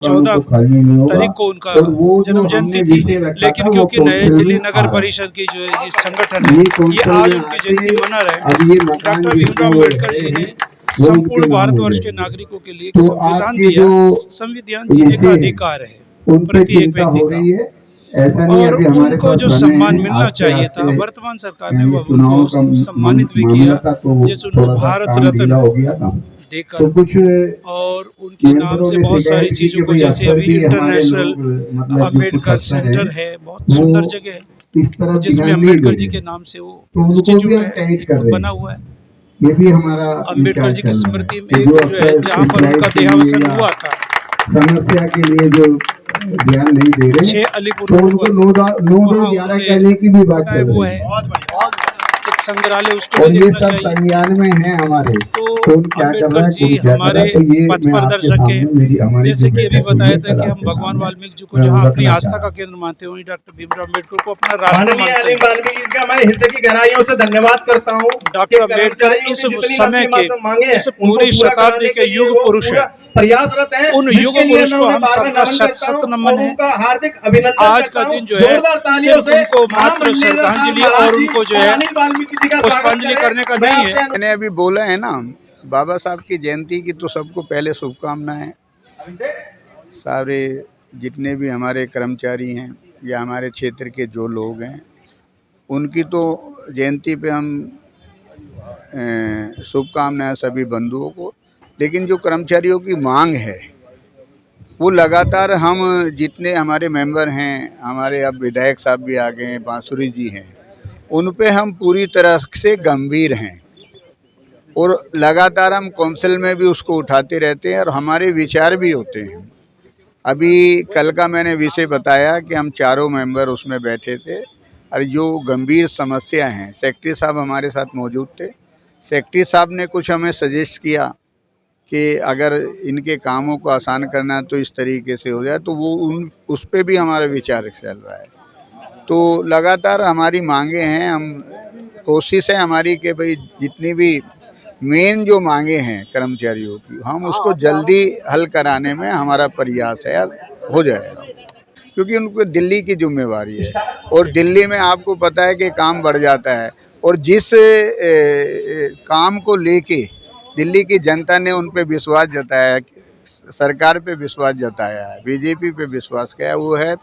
14 तारीख को उनका जन्म जयंती थी, लेकिन क्योंकि नई दिल्ली नगर परिषद की जो ये संगठन है ये आज उनकी जयंती मना रहे हैं। डॉक्टर भीमराव अम्बेडकर जी ने संपूर्ण भारतवर्ष के नागरिकों के लिए एक संविधान दिया। संविधान जीने का अधिकार है प्रति एक व्यक्ति का, और उनको जो सम्मान मिलना चाहिए था वर्तमान सरकार ने वो उनको सम्मानित भी किया, जैसे उनको भारत रत्न देकर, और उनके नाम से बहुत सारी चीज़ों को, जैसे अभी इंटरनेशनल अम्बेडकर सेंटर है, बहुत सुंदर जगह है जिसमें अम्बेडकर जी के नाम से वो इंस्टीट्यूट है एक बना हुआ है। ये भी हमारा अम्बेडकर जी की स्मृति में एक जो है जहाँ पर उनका देहावसान हुआ था, समस्या के लिए जो ध्यान नहीं दे रहे, 6 अलीपुर तो उनको 9/11 करने की भी बात कर वो रहे है एक संग्रहालय, उसको और भी ये देखना सब चाहिए। संज्ञान में है हमारे। तो अम्बेडकर जी हमारे पथ प्रदर्शक हैं, जैसे कि अभी बताया था कि हम भगवान वाल्मीकि जी को जहाँ अपनी आस्था का केंद्र मानते हैं, वहीं डॉक्टर भीमराव अम्बेडकर को अपना राष्ट्र मानते हैं। वाल्मीकि का मैं हृदय की गहराइयों से धन्यवाद करता हूँ। डॉक्टर अम्बेडकर इस समय के, इस पूरी शताब्दी के युग पुरुष हैं। प्रयासरत है, उन युग पुरुष को हम सबका शत नमन है। हार्दिक अभिनंदन। आज का दिन जो है सिर्फ उनको मात्र श्रद्धांजलि और उनको जो है पुष्पांजलि करने का नहीं है। मैंने अभी बोला है ना, बाबा साहब की जयंती की तो सबको पहले शुभकामनाएं। सारे जितने भी हमारे कर्मचारी हैं या हमारे क्षेत्र के जो लोग हैं उनकी तो जयंती पे हम शुभकामनाएं सभी बंधुओं को। लेकिन जो कर्मचारियों की मांग है वो लगातार, हम जितने हमारे मेंबर हैं, हमारे अब विधायक साहब भी आ गए हैं, बांसुरी जी हैं, उन पे हम पूरी तरह से गंभीर हैं और लगातार हम काउंसिल में भी उसको उठाते रहते हैं और हमारे विचार भी होते हैं। अभी कल का मैंने विषय बताया कि हम चारों मेंबर उसमें बैठे थे और जो गंभीर समस्या हैं, सेक्रेटरी साहब हमारे साथ मौजूद थे। सेक्रेटरी साहब ने कुछ हमें सजेस्ट किया कि अगर इनके कामों को आसान करना है तो इस तरीके से हो जाए, तो वो उस पर भी हमारा विचार चल रहा है। तो लगातार हमारी मांगे हैं, हम कोशिश है हमारी कि भाई जितनी भी मेन जो मांगे हैं कर्मचारियों की, हम उसको जल्दी हल कराने में हमारा प्रयास है, हो जाएगा। क्योंकि उनको दिल्ली की जिम्मेवारी है और दिल्ली में आपको पता है कि काम बढ़ जाता है, और जिस काम को लेके दिल्ली की जनता ने उन पे विश्वास जताया, सरकार पे विश्वास जताया है, बीजेपी पे विश्वास किया, वो है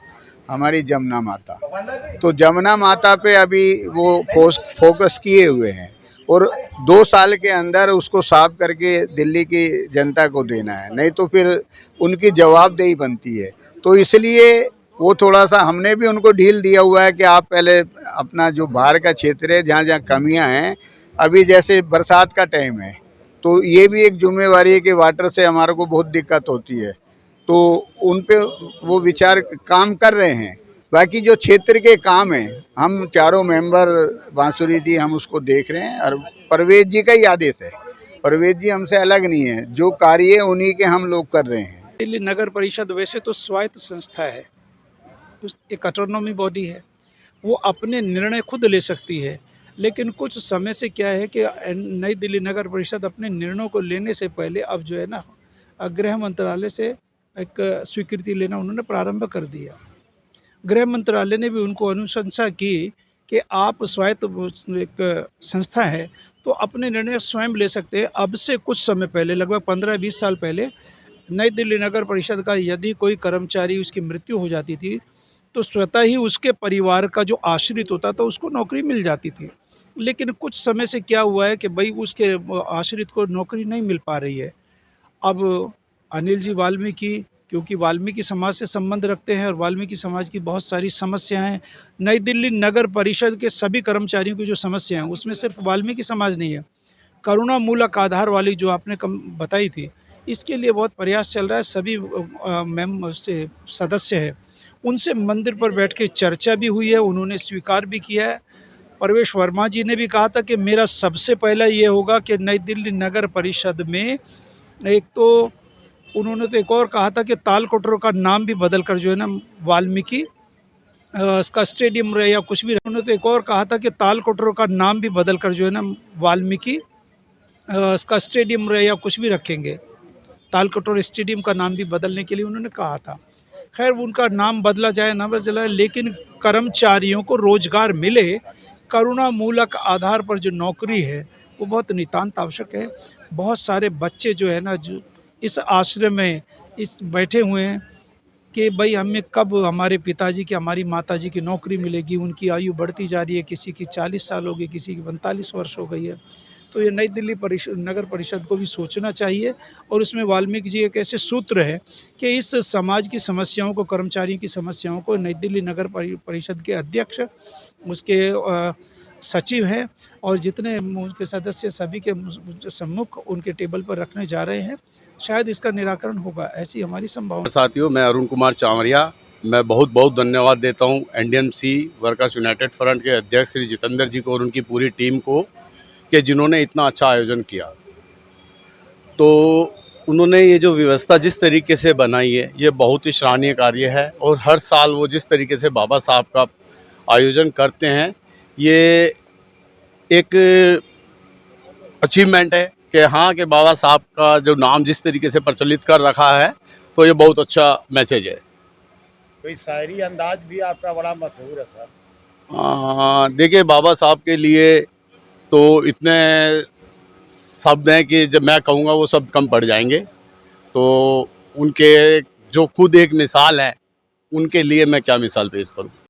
हमारी जमुना माता। तो जमुना माता पे अभी वो फोकस किए हुए हैं और 2 साल के अंदर उसको साफ करके दिल्ली की जनता को देना है, नहीं तो फिर उनकी जवाबदेही बनती है। तो इसलिए वो थोड़ा सा हमने भी उनको ढील दिया हुआ है कि आप पहले अपना जो बाहर का क्षेत्र है, जहाँ जहाँ कमियाँ हैं, अभी जैसे बरसात का टाइम है तो ये भी एक जिम्मेवारी है कि वाटर से हमारे को बहुत दिक्कत होती है, तो उन पे वो विचार काम कर रहे हैं। बाकी जो क्षेत्र के काम हैं, हम चारों मेंबर बांसुरी जी हम उसको देख रहे हैं और परवेज जी का ही आदेश है, परवेज जी हमसे अलग नहीं है, जो कार्य है उन्हीं के हम लोग कर रहे हैं। दिल्ली नगर परिषद वैसे तो स्वायत्त संस्था है, एक ऑटोनॉमी बॉडी है, वो अपने निर्णय खुद ले सकती है। लेकिन कुछ समय से क्या है कि नई दिल्ली नगर परिषद अपने निर्णयों को लेने से पहले अब जो है ना गृह मंत्रालय से एक स्वीकृति लेना उन्होंने प्रारंभ कर दिया। गृह मंत्रालय ने भी उनको अनुशंसा की कि आप स्वायत्त एक संस्था है तो अपने निर्णय स्वयं ले सकते हैं। अब से कुछ समय पहले, लगभग 15-20 साल पहले, नई दिल्ली नगर परिषद का यदि कोई कर्मचारी उसकी मृत्यु हो जाती थी तो स्वतः ही उसके परिवार का जो आश्रित होता था उसको नौकरी मिल जाती थी। लेकिन कुछ समय से क्या हुआ है कि भाई उसके आश्रित को नौकरी नहीं मिल पा रही है। अब अनिल जी वाल्मीकि, क्योंकि वाल्मीकि समाज से संबंध रखते हैं और वाल्मीकि समाज की बहुत सारी समस्याएं हैं, नई दिल्ली नगर परिषद के सभी कर्मचारियों की जो समस्या हैं उसमें सिर्फ वाल्मीकि समाज नहीं है, करुणा मूलक आधार वाली जो आपने बताई थी, इसके लिए बहुत प्रयास चल रहा है। सभी से सदस्य हैं, उनसे मंदिर पर बैठ के चर्चा भी हुई है, उन्होंने स्वीकार भी किया है। परवेश वर्मा जी ने भी कहा था कि मेरा सबसे पहला ये होगा कि नई दिल्ली नगर परिषद में, एक तो उन्होंने तो एक और कहा था कि तालकोटरों का नाम भी बदल कर जो है ना वाल्मीकि इसका स्टेडियम रहे या कुछ भी रहे। उन्होंने तो एक और कहा था कि तालकोटरों का नाम भी बदल कर जो है ना वाल्मीकि इसका स्टेडियम रहे या कुछ भी रखेंगे। तालकटोरा स्टेडियम का नाम भी बदलने के लिए उन्होंने कहा था। खैर उनका नाम बदला जाए ना बदला जाए, लेकिन कर्मचारियों को रोजगार मिले, करुणामूलक आधार पर जो नौकरी है वो बहुत नितांत आवश्यक है। बहुत सारे बच्चे जो है ना जो इस आश्रय में इस बैठे हुए हैं कि भाई हमें कब हमारे पिताजी की हमारी माताजी की नौकरी मिलेगी। उनकी आयु बढ़ती जा रही है, किसी की 40 साल हो गई, किसी की 45 वर्ष हो गई है। तो ये नई दिल्ली नगर परिषद को भी सोचना चाहिए और उसमें वाल्मीकि जी एक ऐसे सूत्र है कि इस समाज की समस्याओं को, कर्मचारियों की समस्याओं को नई दिल्ली नगर परिषद के अध्यक्ष, उसके सचिव हैं और जितने उनके सदस्य सभी के सम्मुख उनके टेबल पर रखने जा रहे हैं। शायद इसका निराकरण होगा, ऐसी हमारी संभावना। साथियों, मैं अरुण कुमार चावरिया, मैं बहुत बहुत धन्यवाद देता हूं एनडीएमसी वर्कर्स यूनाइटेड फ्रंट के अध्यक्ष श्री जितेंद्र जी को और उनकी पूरी टीम को कि जिन्होंने इतना अच्छा आयोजन किया। तो उन्होंने ये जो व्यवस्था जिस तरीके से बनाई है ये बहुत ही सराहनीय कार्य है और हर साल वो जिस तरीके से बाबा साहब का आयोजन करते हैं ये एक अचीवमेंट है कि हाँ कि बाबा साहब का जो नाम जिस तरीके से प्रचलित कर रखा है तो ये बहुत अच्छा मैसेज है। कोई शायरी अंदाज भी आपका बड़ा मशहूर है सर। देखिए, बाबा साहब के लिए तो इतने शब्द हैं कि जब मैं कहूँगा वो सब कम पड़ जाएंगे। तो उनके जो खुद एक मिसाल है, उनके लिए मैं क्या मिसाल पेश करूँ।